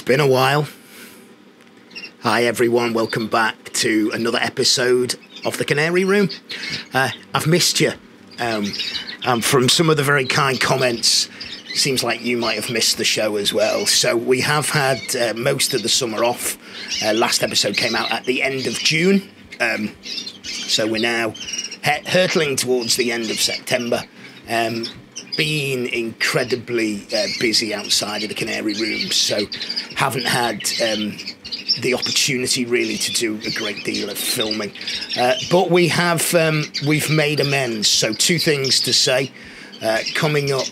been a while. Hi everyone, welcome back to another episode of the Canary Room. I've missed you. From some of the very kind comments, it seems like you might have missed the show as well. So we have had most of the summer off. Last episode came out at the end of June. So we're now hurtling towards the end of September. Been incredibly busy outside of the Canary Room, so haven't had the opportunity really to do a great deal of filming. But we have, we've made amends. So two things to say. Coming up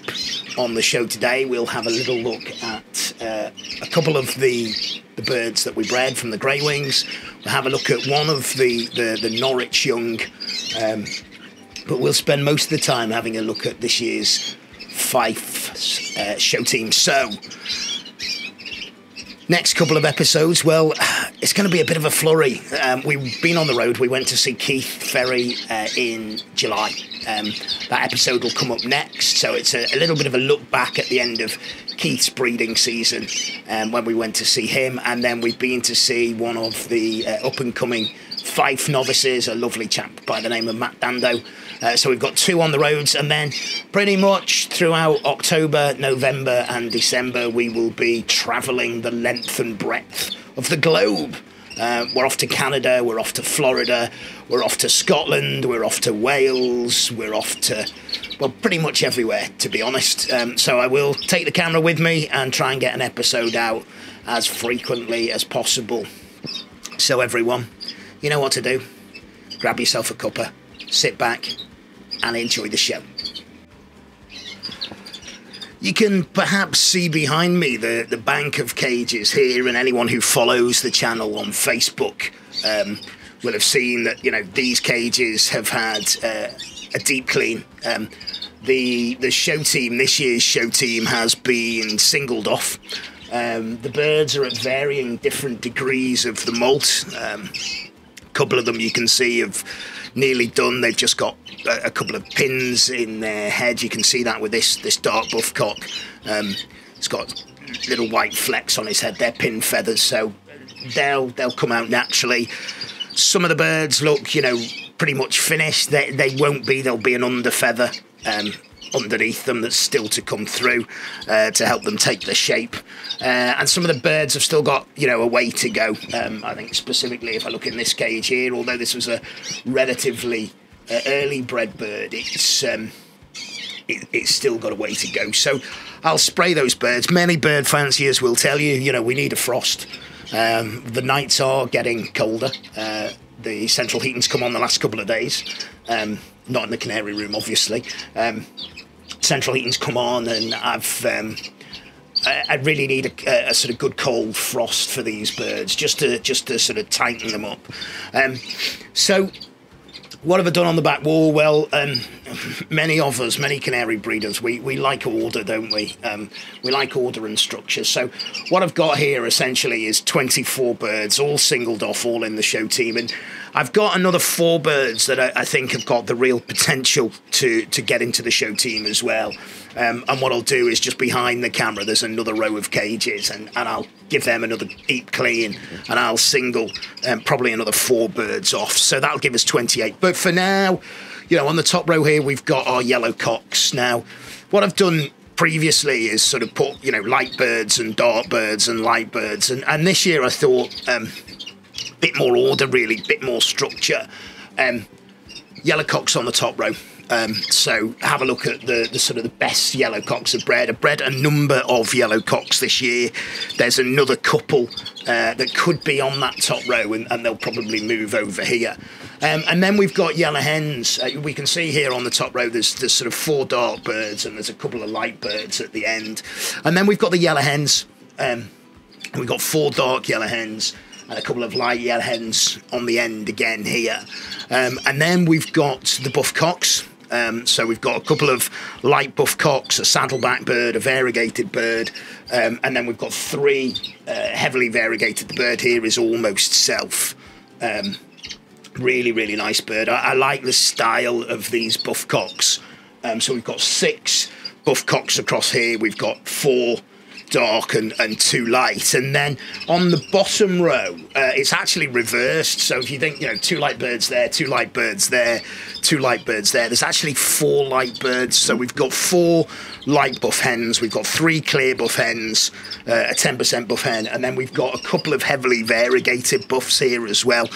on the show today, we'll have a little look at a couple of the birds that we bred from the grey wings. We'll have a look at one of the Norwich young. But we'll spend most of the time having a look at this year's Fife show team. So, next couple of episodes, well, it's going to be a bit of a flurry. We've been on the road. We went to see Keith Ferry in July. That episode will come up next. So it's a little bit of a look back at the end of Keith's breeding season when we went to see him. And then we've been to see one of the up-and-coming Fife novices, a lovely chap by the name of Matt Dando. So we've got two on the roads, and then pretty much throughout October, November and December we will be travelling the length and breadth of the globe. We're off to Canada, we're off to Florida, we're off to Scotland, we're off to Wales, we're off to, well, pretty much everywhere, to be honest. So I will take the camera with me and try and get an episode out as frequently as possible. So everyone, you know what to do. Grab yourself a cuppa, sit back and enjoy the show. You can perhaps see behind me the bank of cages here, and anyone who follows the channel on Facebook will have seen that, you know, these cages have had a deep clean. The show team, this year's show team, has been singled off. The birds are at varying different degrees of the molt. A couple of them you can see have nearly done. They've just got a couple of pins in their head. You can see that with this dark buff cock. It's got little white flecks on his head. They're pin feathers, so they'll come out naturally. Some of the birds look, you know, pretty much finished. They won't be. There'll be an under feather underneath them that's still to come through to help them take the shape. And some of the birds have still got, you know, a way to go. I think specifically if I look in this cage here, although this was a relatively early bred bird, it's still got a way to go. So I'll spray those birds. Many bird fanciers will tell you, you know, we need a frost. The nights are getting colder. The central heating's come on the last couple of days. Not in the Canary Room, obviously. Central heating's come on, and I really need a sort of good cold frost for these birds, just to sort of tighten them up. So what have I done on the back wall? Well, many of us, many canary breeders, we like order, don't we? We like order and structure. So what I've got here essentially is 24 birds, all singled off, all in the show team. And I've got another 4 birds that I think have got the real potential to get into the show team as well. And what I'll do is just behind the camera, there's another row of cages, and I'll give them another deep clean, and I'll single probably another 4 birds off. So that'll give us 28. But for now, you know, on the top row here, we've got our yellow cocks. Now, what I've done previously is sort of put, you know, light birds and dark birds and light birds. And this year I thought a bit more order, really, a bit more structure. Yellow cocks on the top row. So have a look at the sort of the best yellow cocks I've bred. I've bred a number of yellow cocks this year. There's another couple that could be on that top row, and they'll probably move over here. And then we've got yellow hens. We can see here on the top row there's sort of 4 dark birds, and there's a couple of light birds at the end. And then we've got the yellow hens. We've got 4 dark yellow hens and a couple of light yellow hens on the end again here. And then we've got the buff cocks. So we've got a couple of light buff cocks, a saddleback bird, a variegated bird, and then we've got 3 heavily variegated. The bird here is almost self. Really, really nice bird. I like the style of these buff cocks. So we've got 6 buff cocks across here. We've got 4 dark and too light. And then on the bottom row, it's actually reversed. So if you think, you know, 2 light birds there, 2 light birds there, 2 light birds there, there's actually 4 light birds. So we've got 4 light buff hens, we've got 3 clear buff hens, a 10% buff hen, and then we've got a couple of heavily variegated buffs here as well.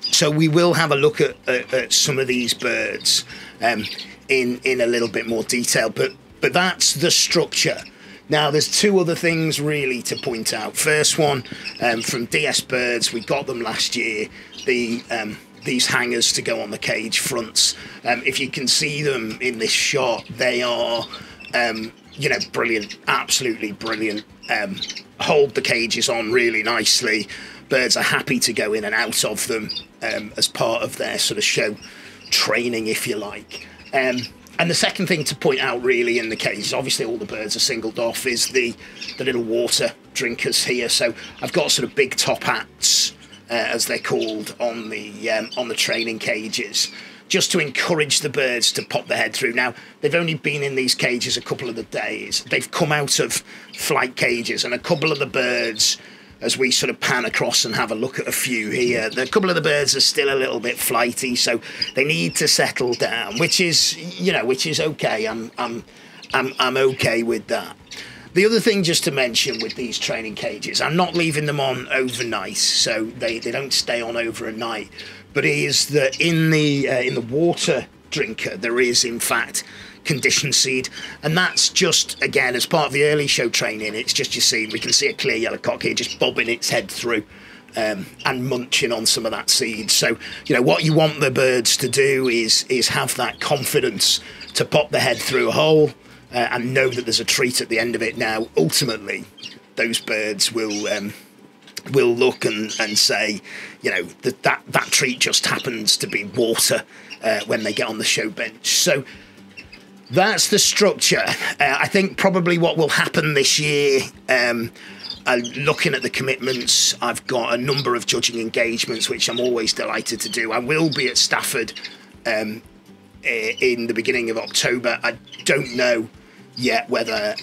So we will have a look at some of these birds in a little bit more detail, but that's the structure. Now, there's 2 other things really to point out. First one, from DS Birds, we got them last year, these hangers to go on the cage fronts. If you can see them in this shot, they are, you know, brilliant, absolutely brilliant. Hold the cages on really nicely. Birds are happy to go in and out of them as part of their sort of show training, if you like. And the second thing to point out really in the cage, obviously all the birds are singled off, is the little water drinkers here. So I've got sort of big top hats, as they're called, on the training cages, just to encourage the birds to pop their head through. Now, they've only been in these cages a couple of the days. They've come out of flight cages, and a couple of the birds, as we sort of pan across and have a look at a few here, a couple of the birds are still a little bit flighty, so they need to settle down, which is, you know, which is okay. I'm okay with that. The other thing just to mention with these training cages, I'm not leaving them on overnight, so they don't stay on over a night, but is that in the water drinker there is in fact condition seed, and that's just, again, as part of the early show training, it's just, you see, we can see a clear yellow cock here just bobbing its head through and munching on some of that seed. So, you know, what you want the birds to do is have that confidence to pop their head through a hole and know that there's a treat at the end of it. Now, ultimately, those birds will look and say, you know, that treat just happens to be water when they get on the show bench. So that's the structure. I think probably what will happen this year, looking at the commitments, I've got a number of judging engagements, which I'm always delighted to do. I will be at Stafford in the beginning of October. I don't know yet whether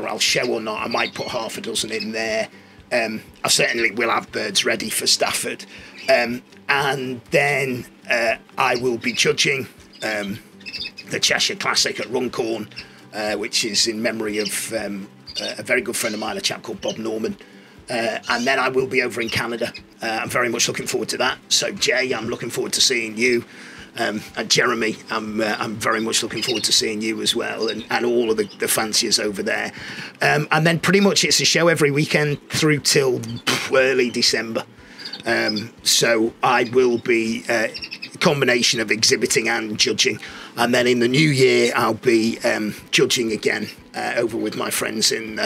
I'll show or not. I might put half a dozen in there. I certainly will have birds ready for Stafford. And then I will be judging the Cheshire Classic at Runcorn, which is in memory of a very good friend of mine, a chap called Bob Norman. And then I will be over in Canada. I'm very much looking forward to that. So Jay, I'm looking forward to seeing you. And Jeremy, I'm very much looking forward to seeing you as well, and all of the fanciers over there. And then pretty much it's a show every weekend through till early December. So I will be a combination of exhibiting and judging. And then in the new year, I'll be judging again over with my friends on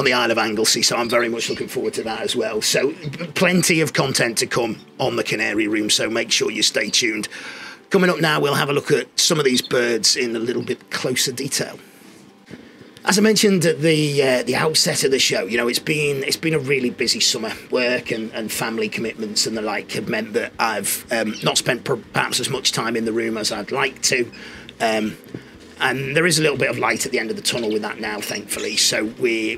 the Isle of Anglesey. So I'm very much looking forward to that as well. So plenty of content to come on the Canary Room, so make sure you stay tuned. Coming up now, we'll have a look at some of these birds in a little bit closer detail. As I mentioned at the outset of the show, you know, it's been a really busy summer. Work and family commitments and the like have meant that I've not spent perhaps as much time in the room as I'd like to. And there is a little bit of light at the end of the tunnel with that now, thankfully. So we're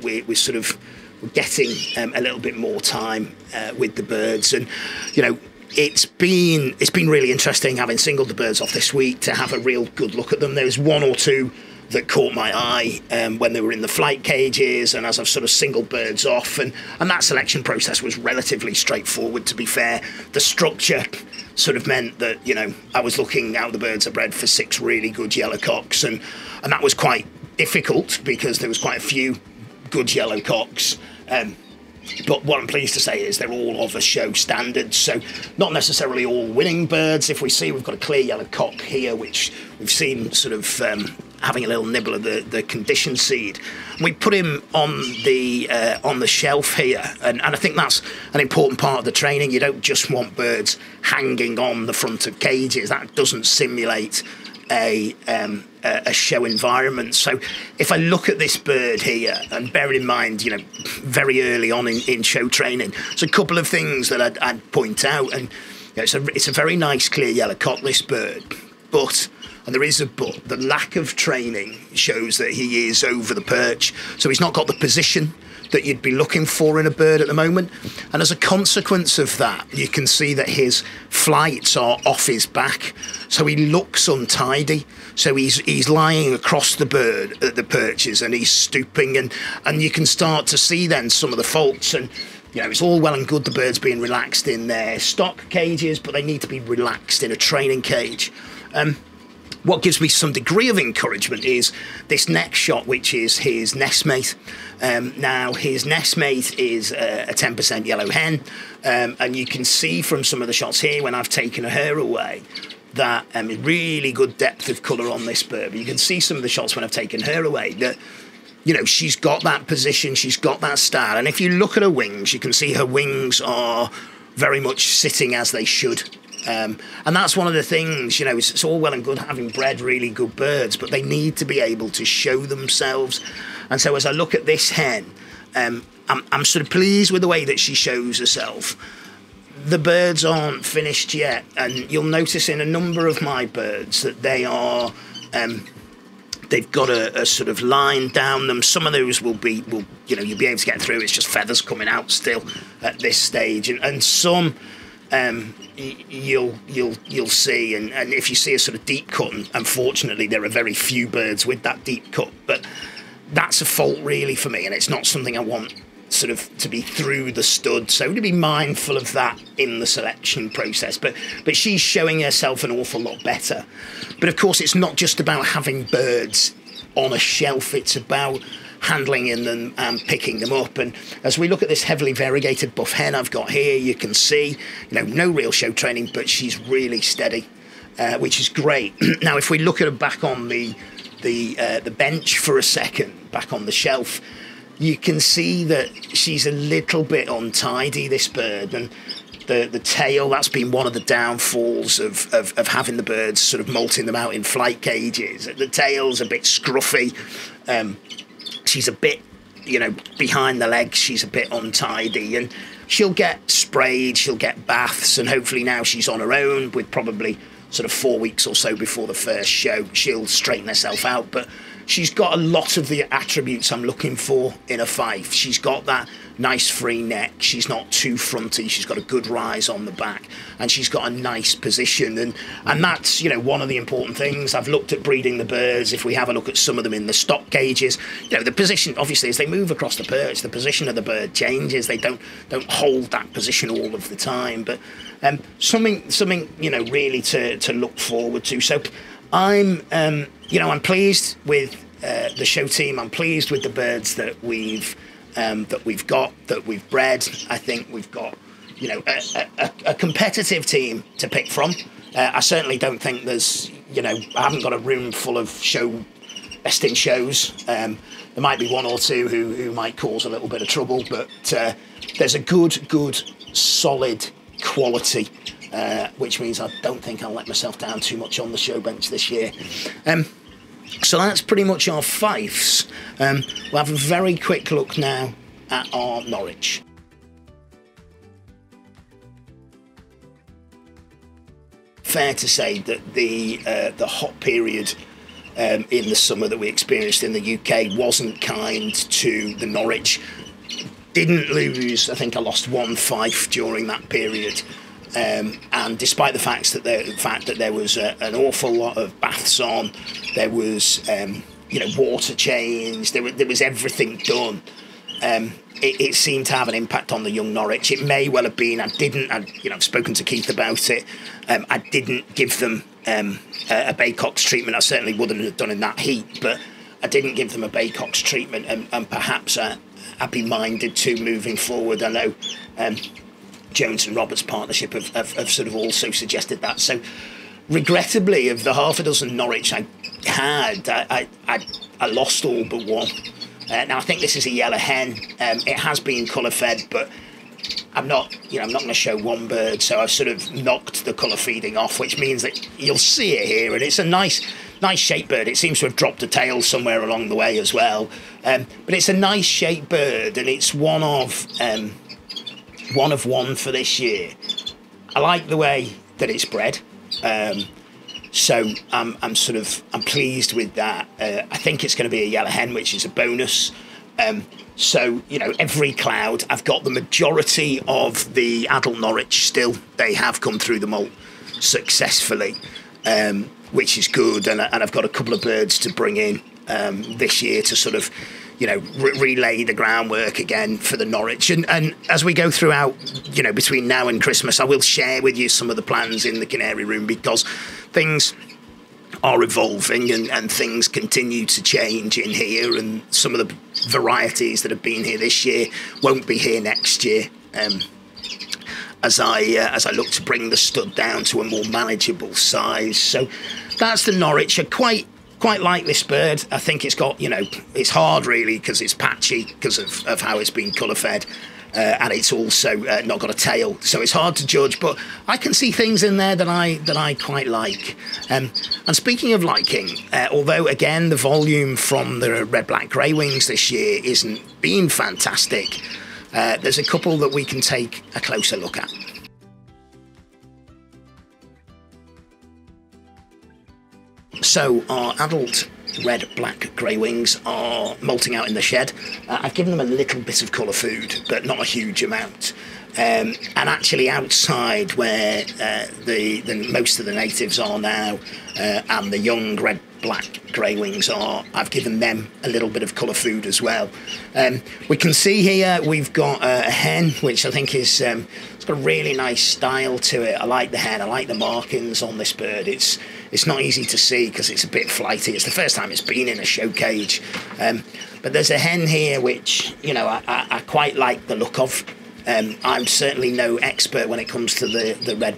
getting a little bit more time with the birds, and you know, it's been really interesting having singled the birds off this week to have a real good look at them. There was 1 or 2 that caught my eye when they were in the flight cages, and as I've sort of singled birds off, and that selection process was relatively straightforward, to be fair. The structure sort of meant that, you know, I was looking out the birds I bred for 6 really good yellow cocks, and that was quite difficult because there was quite a few good yellow cocks. But what I'm pleased to say is they're all of a show standard, so not necessarily all winning birds. If we see we've got a clear yellow cock here, which we've seen sort of having a little nibble of the condition seed, we put him on the shelf here, and I think that's an important part of the training. You don't just want birds hanging on the front of cages. That doesn't simulate a show environment. So if I look at this bird here, and bear in mind, you know, very early on in show training, there's a couple of things that I'd point out, and you know, it's a very nice clear yellow cock, this bird, but and there is a but. The lack of training shows that he is over the perch, so he's not got the position that you'd be looking for in a bird at the moment. And as a consequence of that, you can see that his flights are off his back, so he looks untidy. So he's lying across the bird at the perches, and he's stooping, and you can start to see then some of the faults. And you know, it's all well and good the birds being relaxed in their stock cages, but they need to be relaxed in a training cage. What gives me some degree of encouragement is this next shot, which is his nestmate. Now, his nestmate is a 10% yellow hen, and you can see from some of the shots here when I've taken her away that really good depth of colour on this bird. But you can see some of the shots when I've taken her away that, you know, she's got that position, she's got that style. And if you look at her wings, you can see her wings are very much sitting as they should. And that's one of the things, you know, it's all well and good having bred really good birds, but they need to be able to show themselves. And so as I look at this hen, I'm sort of pleased with the way that she shows herself. The birds aren't finished yet, and you'll notice in a number of my birds that they are, they've got a sort of line down them. Some of those will you know, you'll be able to get through. It's just feathers coming out still at this stage, and some you'll see, and if you see a sort of deep cut, and unfortunately there are very few birds with that deep cut, but that's a fault really for me, and it's not something I want sort of to be through the stud, so to be mindful of that in the selection process. But she's showing herself an awful lot better. But of course it's not just about having birds on a shelf, it's about handling in them and picking them up. And as we look at this heavily variegated buff hen I've got here, you can see, you know, no real show training, but she's really steady, which is great. Now if we look at her back on the bench for a second, back on the shelf, you can see that she's a little bit untidy, this bird, and the tail, that's been one of the downfalls of having the birds, sort of molting them out in flight cages. The tail's a bit scruffy. She's a bit, you know, behind the legs, she's a bit untidy, and she'll get sprayed, she'll get baths, and hopefully now she's on her own with probably sort of 4 weeks or so before the first show, she'll straighten herself out. But she's got a lot of the attributes I'm looking for in a fife. She's got that nice free neck, she's not too fronty, she's got a good rise on the back, and she's got a nice position, and that's, you know, one of the important things. I've looked at breeding the birds. If we have a look at some of them in the stock cages, you know, the position, obviously as they move across the perch, the position of the bird changes. They don't hold that position all of the time, but something you know, really to look forward to. So I'm you know, I'm pleased with the show team. I'm pleased with the birds that we've bred. I think we've got, you know, a competitive team to pick from. I certainly don't think there's, you know, I haven't got a room full of best in shows. There might be one or two who might cause a little bit of trouble, but there's a good, solid quality, which means I don't think I'll let myself down too much on the show bench this year. So that's pretty much our fifes. We'll have a very quick look now at our Norwich. Fair to say that the hot period in the summer that we experienced in the UK wasn't kind to the Norwich. Didn't lose, I think I lost one fife during that period. And despite the fact that there was an awful lot of baths on, there was you know, water change, there was everything done. It seemed to have an impact on the young Norwich. It may well have been. I've spoken to Keith about it. I didn't give them a Baycox treatment. I certainly wouldn't have done in that heat, but I didn't give them a Baycox treatment, and perhaps I'd be minded to moving forward. I know Jones and Roberts' partnership have sort of also suggested that. So, regrettably, of the half a dozen Norwich I had, I lost all but one. Now I think this is a yellow hen. It has been colour fed, but I'm not going to show one bird, so I've sort of knocked the colour feeding off, which means that you'll see it here, and it's a nice shaped bird. It seems to have dropped a tail somewhere along the way as well, but it's a nice shaped bird, and it's one of one for this year. I like the way that it's bred. So I'm pleased with that. I think it's going to be a yellow hen, which is a bonus. So, you know, every cloud, I've got the majority of the adult Norwich still. They have come through the molt successfully, which is good. And I've got a couple of birds to bring in this year to sort of, you know, relay the groundwork again for the Norwich. And as we go throughout, you know, between now and Christmas, I will share with you some of the plans in the Canary Room, because things are evolving and things continue to change in here, and some of the varieties that have been here this year won't be here next year, as I look to bring the stud down to a more manageable size. So that's the Norwich. I quite like this bird. I think it's got, you know, it's hard really because it's patchy because of how it's been colour fed. And it's also not got a tail, so it's hard to judge. But I can see things in there that I quite like. And speaking of liking, although again the volume from the red, black, grey wings this year isn't been fantastic, there's a couple that we can take a closer look at. So our adult red, black, grey wings are molting out in the shed. I've given them a little bit of colour food, but not a huge amount. And actually outside where the most of the natives are now, and the young red, black, grey wings are, I've given them a little bit of colour food as well. We can see here we've got a hen, which I think is it's got a really nice style to it. I like the hen. I like the markings on this bird. It's not easy to see because it's a bit flighty. It's the first time it's been in a show cage. But there's a hen here which, you know, I quite like the look of. I'm certainly no expert when it comes to the red,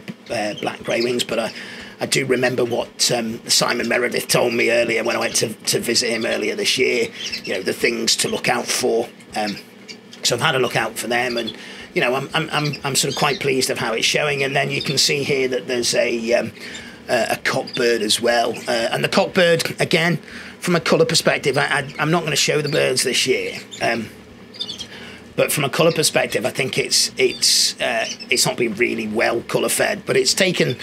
black, grey wings, but I do remember what Simon Meredith told me earlier when I went to visit him earlier this year, you know, the things to look out for. So I've had a look out for them, and, you know, I'm sort of quite pleased of how it's showing. And then you can see here that there's a cockbird as well. And the cockbird, again, from a colour perspective, I'm not going to show the birds this year. But from a colour perspective, I think it's not been really well colour fed, but it's taken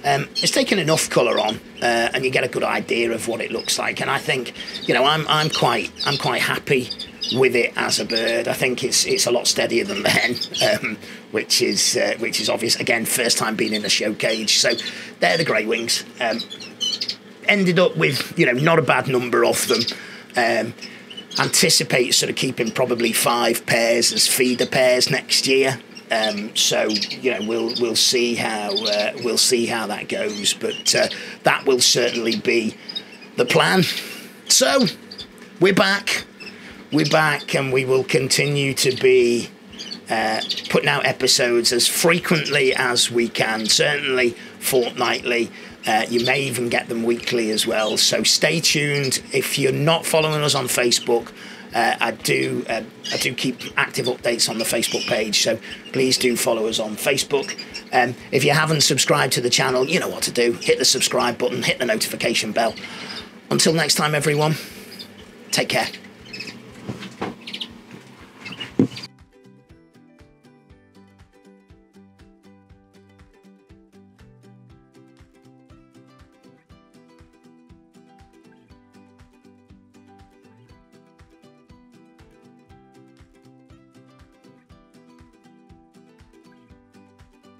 enough colour on, and you get a good idea of what it looks like. And I think, you know, I'm quite happy with it as a bird. I think it's a lot steadier than the hen, which is obvious. Again, first time being in a show cage. So they're the grey wings. Ended up with, you know, not a bad number of them. Anticipate sort of keeping probably 5 pairs as feeder pairs next year. So, you know, we'll see how that goes, but that will certainly be the plan. So we're back, and we will continue to be putting out episodes as frequently as we can, certainly fortnightly. You may even get them weekly as well, so stay tuned. If you're not following us on Facebook, I do keep active updates on the Facebook page, so please do follow us on Facebook. If you haven't subscribed to the channel, you know what to do. Hit the subscribe button, hit the notification bell. Until next time, everyone, take care.